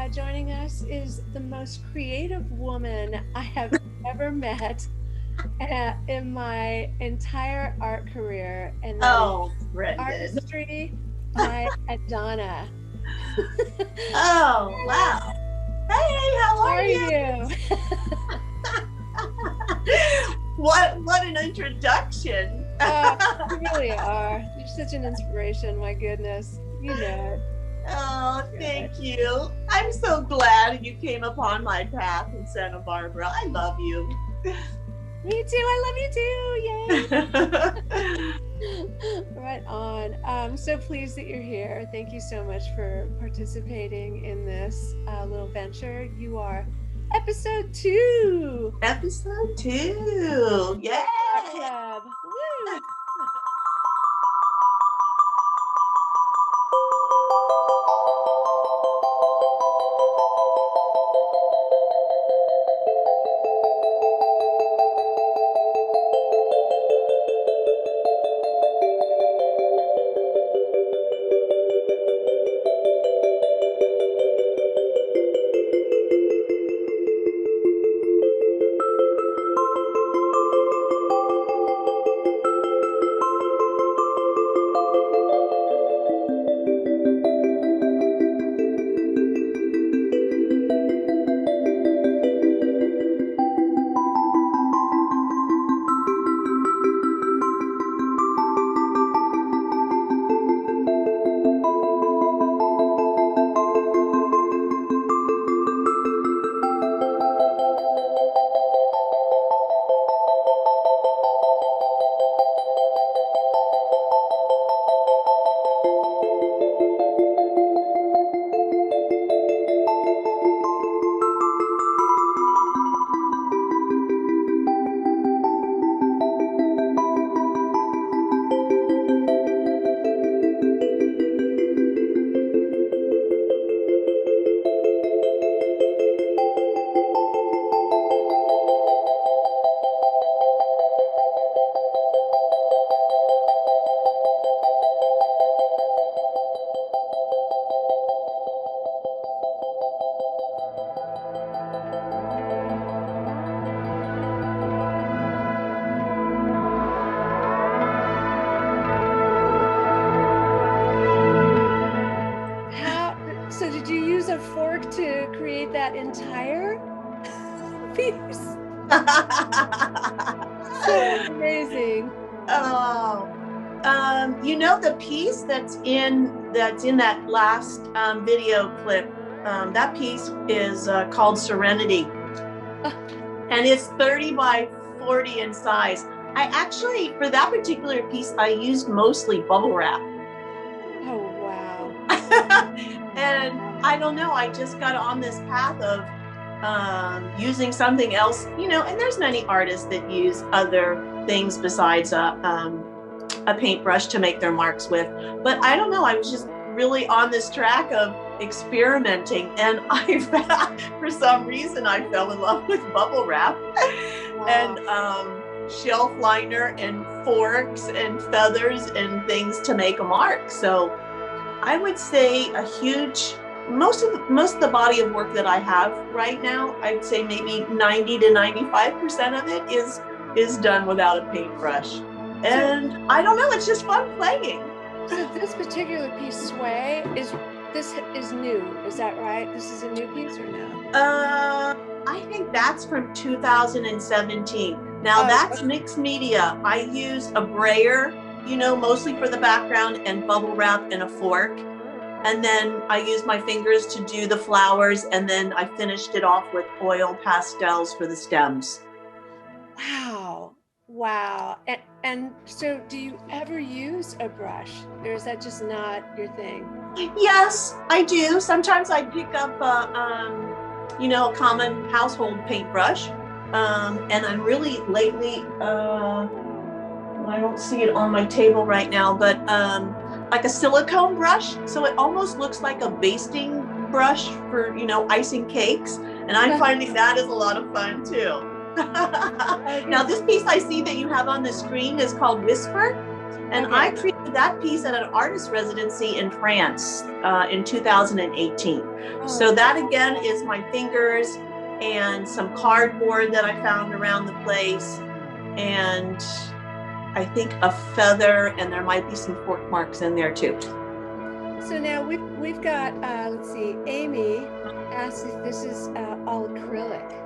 joining us is the most creative woman I have ever met in my entire art career, and that is Brendan. Artistry by Adonna. Oh, wow. Hey, how are you? What an introduction. You really are. You're such an inspiration, my goodness. You know it. Oh, thank you. I'm so glad you came upon my path in Santa Barbara. I love you. Me too. I love you too. Yay. Right on. I'm so pleased that you're here. Thank you so much for participating in this little venture. You are episode 2. Episode 2. Yeah. Club. Woo. So did you use a fork to create that entire piece? So amazing. Oh, the piece that's in that last video clip, that piece is called Serenity, and it's 30 by 40 in size. I actually, for that particular piece, I used mostly bubble wrap. Oh, wow. And I don't know, I just got on this path of using something else, and there's many artists that use other things besides a paintbrush to make their marks with. But I don't know, I was just really on this track of experimenting, and for some reason, I fell in love with bubble wrap. Wow. And shelf liner and forks and feathers and things to make a mark. So I would say most of the body of work that I have right now, I'd say maybe 90 to 95% of it is done without a paintbrush. And I don't know, it's just fun playing. So this particular piece, Sway, is new, is that right? This is a new piece or no? I think that's from 2017. Now that's mixed media. I used a brayer, mostly for the background, and bubble wrap and a fork. And then I used my fingers to do the flowers, and then I finished it off with oil pastels for the stems. Wow. And so do you ever use a brush, or is that just not your thing? Yes, I do. Sometimes I pick up a common household paintbrush. And I'm really lately, I don't see it on my table right now, but like a silicone brush. So it almost looks like a basting brush for, icing cakes. And I'm finding that is a lot of fun too. Now this piece I see that you have on the screen is called Whisper. And I created that piece at an artist residency in France in 2018. So that again is my fingers and some cardboard that I found around the place, and I think a feather, and there might be some fork marks in there too. So now we've got let's see, Amy asked if this is all acrylic.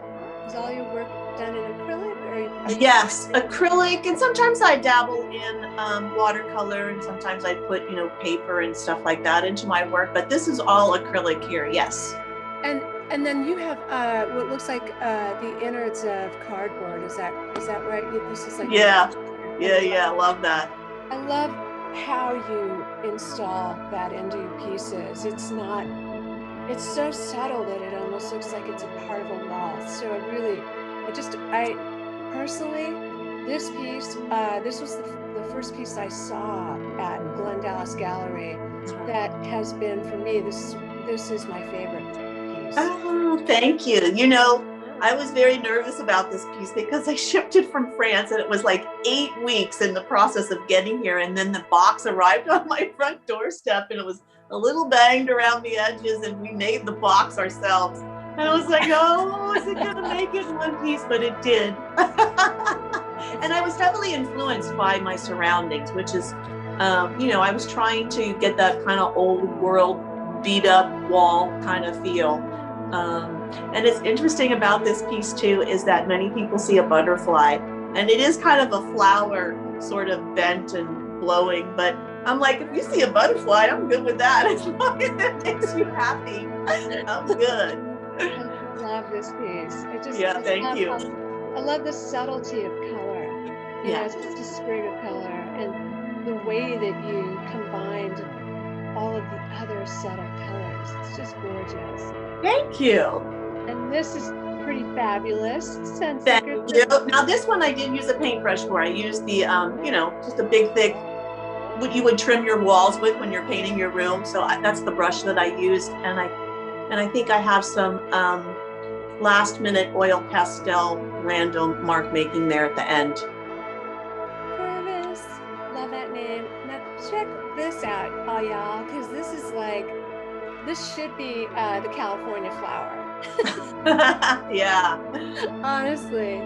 Is all your work done in acrylic? Yes, acrylic, and sometimes I dabble in watercolor, and sometimes I put, you know, paper and stuff like that into my work, but this is all acrylic here, yes. And then you have what looks like the innards of cardboard. Is that right? This is like yeah, I love that. I love how you install that into your pieces. It's so subtle that it almost looks like it's a part of a wall. So I personally, this piece, this was the first piece I saw at Glen Dallas Gallery that has been, for me, this is my favorite piece. Oh, thank you. You know, I was very nervous about this piece because I shipped it from France, and it was like 8 weeks in the process of getting here. And then the box arrived on my front doorstep, and it was a little banged around the edges, and we made the box ourselves. And I was like, oh, is it gonna make it in one piece? But it did. And I was heavily influenced by my surroundings, which is, you know, I was trying to get that kind of old world, beat up wall kind of feel. And it's interesting about this piece too, is that many people see a butterfly, and it is kind of a flower, sort of bent and blowing, but I'm like, if you see a butterfly, I'm good with that. As long as it makes you happy, I'm good. I love this piece. Thank you. I love the subtlety of color. You know, it's just a sprig of color, and the way that you combined all of the other subtle colors. It's just gorgeous. Thank you. And this is pretty fabulous. Thank you. Now this one I did use a paintbrush for. I used the, you know, just a big, thick, what you would trim your walls with when you're painting your room. So that's the brush that I used. And I think I have some last minute oil pastel random mark making there at the end. Purvis, love that name. Now check this out, all y'all, because this should be the California flower. Yeah. Honestly.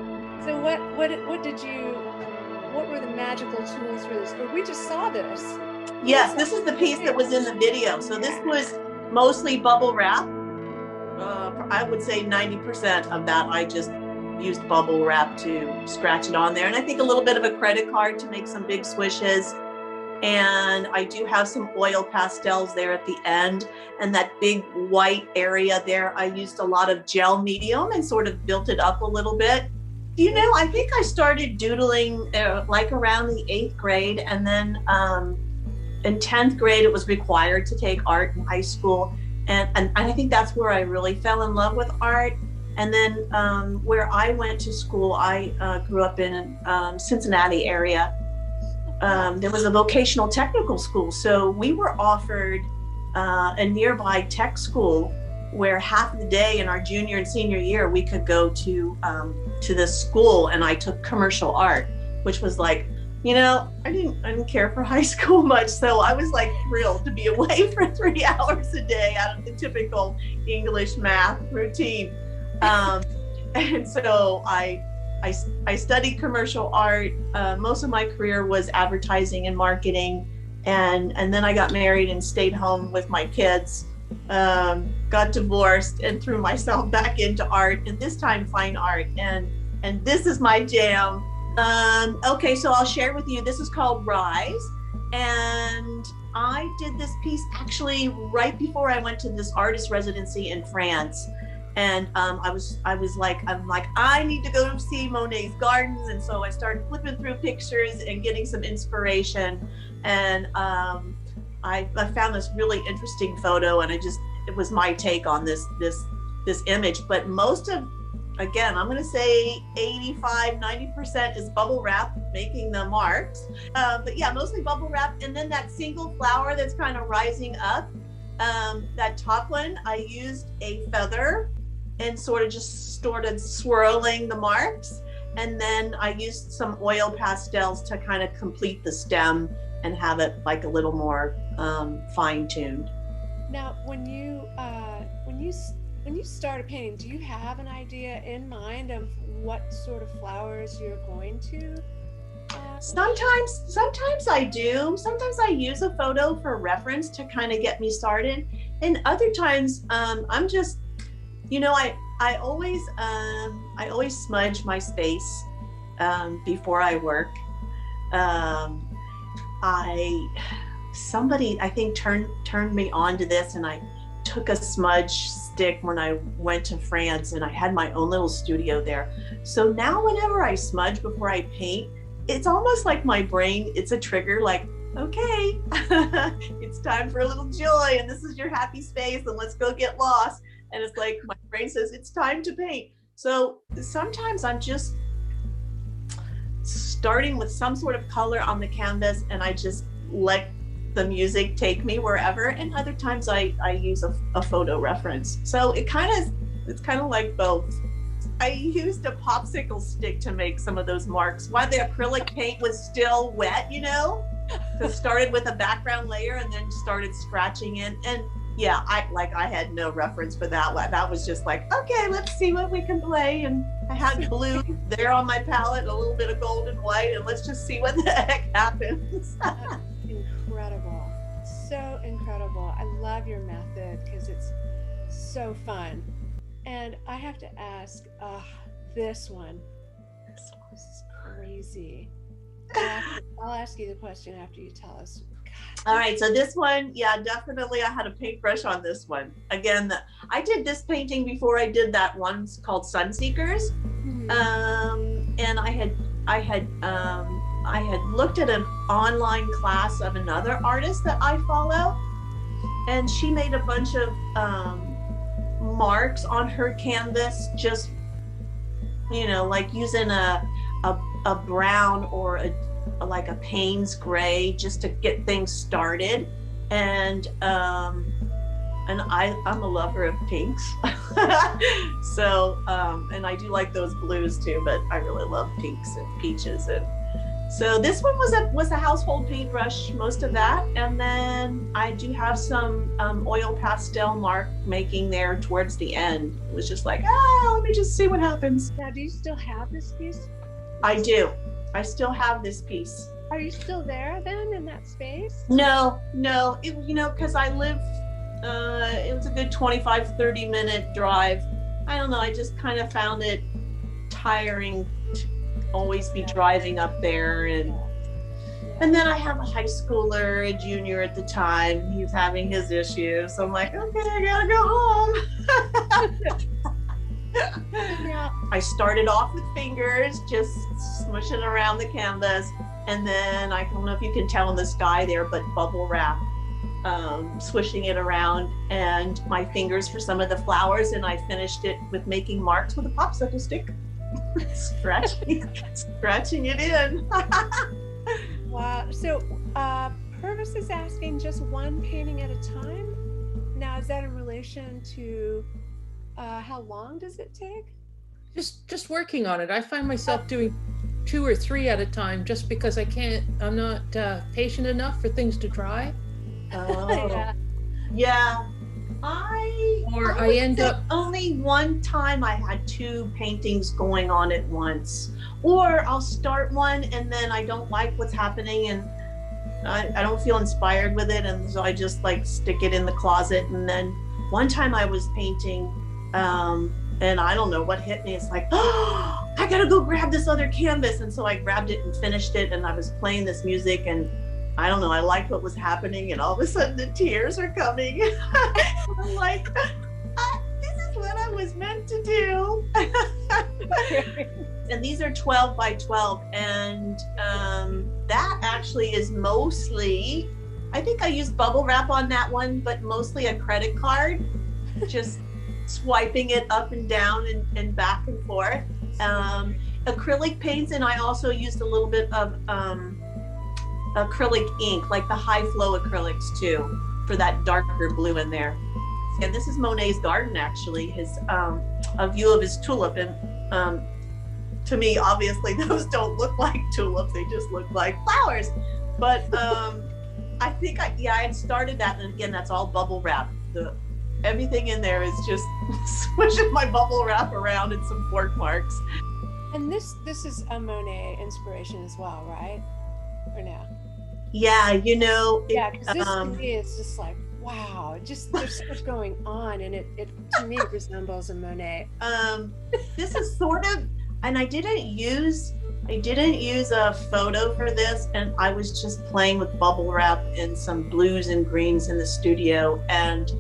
So what were the magical tools for this? Or we just saw this. Yes, this is the piece that was in the video. So this was mostly bubble wrap. I would say 90% of that I just used bubble wrap to scratch it on there. And I think a little bit of a credit card to make some big swishes. And I do have some oil pastels there at the end. And that big white area there, I used a lot of gel medium and sort of built it up a little bit. You know, I think I started doodling like around the 8th grade. And then in 10th grade, it was required to take art in high school. And I think that's where I really fell in love with art. And then where I went to school, I grew up in Cincinnati area. There was a vocational technical school. So we were offered a nearby tech school where half of the day in our junior and senior year, we could go to this school, and I took commercial art, which was like, you know, I didn't care for high school much. So I was like thrilled to be away for 3 hours a day out of the typical English math routine. And so I studied commercial art. Most of my career was advertising and marketing. And then I got married and stayed home with my kids, got divorced, and threw myself back into art, and this time fine art. And this is my jam. Okay, so I'll share with you, this is called Rise. And I did this piece actually right before I went to this artist residency in France. And I'm like, I need to go see Monet's gardens. And so I started flipping through pictures and getting some inspiration. And I found this really interesting photo, and it was my take on this image. But most of, again, I'm going to say 85-90% is bubble wrap making the marks. But yeah, mostly bubble wrap. And then that single flower that's kind of rising up, that top one, I used a feather and sort of just started swirling the marks. And then I used some oil pastels to kind of complete the stem and have it like a little more fine-tuned. Now, when you start a painting, do you have an idea in mind of what sort of flowers you're going to? Sometimes I do. Sometimes I use a photo for reference to kind of get me started, and other times I'm just, I always smudge my space before I work. Somebody I think turned me on to this, and I took a smudge stick when I went to France, and I had my own little studio there. So now whenever I smudge before I paint, it's almost like my brain, it's a trigger, like, okay, it's time for a little joy, and this is your happy space, and let's go get lost. And it's like my brain says it's time to paint. So sometimes I'm just starting with some sort of color on the canvas, and I just let the music take me wherever. And other times I use a photo reference. So it's kind of like both. I used a popsicle stick to make some of those marks while the acrylic paint was still wet, So started with a background layer and then started scratching in. And yeah, I had no reference for that one. That was just like, okay, let's see what we can play. And I had blue there on my palette, a little bit of gold and white, and let's just see what the heck happens. Incredible. So incredible. I love your method because it's so fun. And I have to ask, this one. This is crazy. I'll ask you the question after you tell us. God. All right, so this one, yeah, definitely I had a paintbrush on this one. Again, I did this painting before I did that one called Sunseekers. Mm-hmm. And I had looked at an online class of another artist that I follow, and she made a bunch of marks on her canvas, just like using a brown or like a Payne's gray just to get things started. And I'm a lover of pinks. So and I do like those blues too, but I really love pinks and peaches. And so this one was a household paintbrush, most of that. And then I do have some oil pastel mark making there towards the end. It was just like, let me just see what happens. Now, do you still have this piece? I do. I still have this piece. Are you still there then in that space? No, because I live, it was a good 25-30 minute drive. I don't know, I just kind of found it tiring to always be driving up there. And then I have a high schooler, a junior at the time. He's having his issues. So I'm like, okay, I gotta go home. Yeah. I started off with fingers, just smushing around the canvas. And then I don't know if you can tell in the sky there, but bubble wrap, swishing it around, and my fingers for some of the flowers. And I finished it with making marks with a popsicle stick, scratching it in. Wow. So Purvis is asking just one painting at a time. Now, is that in relation to how long does it take? Just working on it. I find myself doing 2 or 3 at a time just because I'm not patient enough for things to dry. Oh, yeah. I end up only one time I had 2 paintings going on at once. Or I'll start one and then I don't like what's happening and I don't feel inspired with it, and so I just like stick it in the closet. And then one time I was painting and I don't know what hit me. It's like, oh, I gotta go grab this other canvas. And so I grabbed it and finished it, and I was playing this music, and I don't know, I liked what was happening, and all of a sudden the tears are coming. I'm like, this is what I was meant to do. And these are 12 by 12, and that actually is mostly, I think I used bubble wrap on that one, but mostly a credit card, just swiping it up and down and back and forth. Acrylic paints, and I also used a little bit of acrylic ink, like the high flow acrylics too, for that darker blue in there. And this is Monet's garden, actually, his a view of his tulip. And to me, obviously, those don't look like tulips. They just look like flowers. But I think I had started that. And again, that's all bubble wrap. Everything in there is just swishing my bubble wrap around in some fork marks. And this is a Monet inspiration as well, right? Or no? Yeah, you know. Yeah, because this to me is just like, wow, just there's so much going on, and it to me resembles a Monet. This is sort of, and I didn't use a photo for this, and I was just playing with bubble wrap and some blues and greens in the studio. And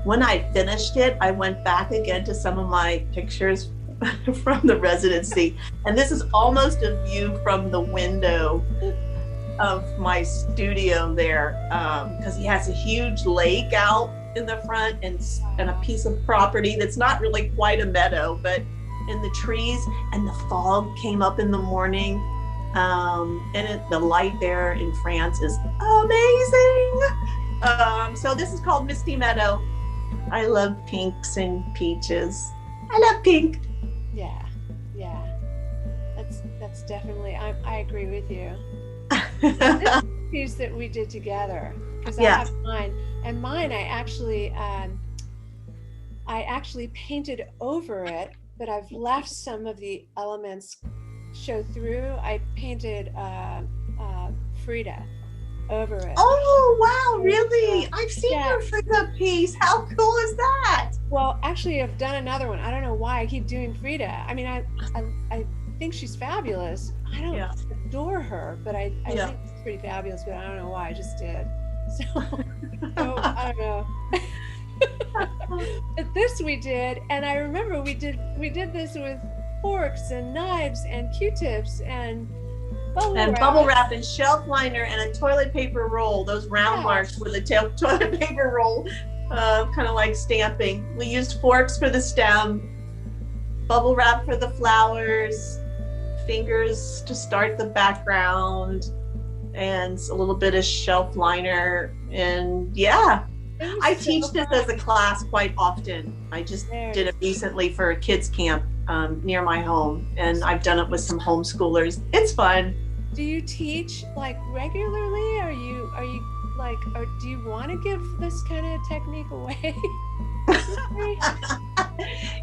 when I finished it, I went back again to some of my pictures from the residency, and this is almost a view from the window of my studio there, because he has a huge lake out in the front and a piece of property that's not really quite a meadow, but in the trees, and the fog came up in the morning, and the light there in France is amazing. So this is called Misty Meadow. I love pinks and peaches. I love pink. Yeah. That's definitely, I agree with you. This is a piece that we did together, because I have mine, and mine I actually painted over it, but I've left some of the elements show through. I painted Frida over it. Oh wow, really? I've seen your Frida piece. How cool is that? Well, actually, I've done another one. I don't know why I keep doing Frida. I mean, I think she's fabulous. I don't adore her, but I think it's pretty fabulous, but I don't know why. I just did. So I don't know. But this we did, and I remember we did this with forks and knives and Q-tips and bubble wrap and shelf liner and a toilet paper roll. Those round marks with a toilet paper roll, kind of like stamping. We used forks for the stem, bubble wrap for the flowers, fingers to start the background, and a little bit of shelf liner. And I teach this as a class quite often. I just did it recently for a kids camp near my home, and I've done it with some homeschoolers. It's fun. Do you teach like regularly? Are you like, or do you want to give this kind of technique away?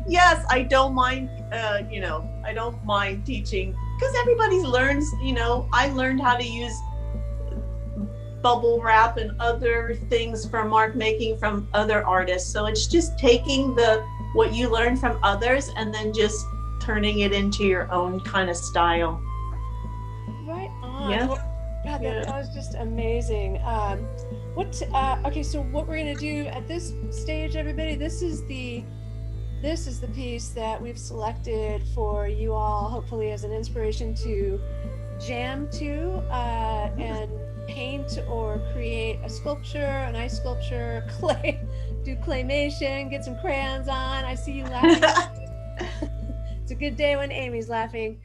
Yes, I don't mind. I don't mind teaching, because everybody learns. I learned how to use bubble wrap and other things from mark making from other artists. So it's just taking what you learn from others and then just turning it into your own kind of style. Right on. Yeah. Well, God, that was just amazing. Okay, so what we're gonna do at this stage, everybody, this is the piece that we've selected for you all, hopefully as an inspiration to jam to and paint or create a sculpture, an ice sculpture, do claymation, get some crayons on. I see you laughing. It's a good day when Amy's laughing.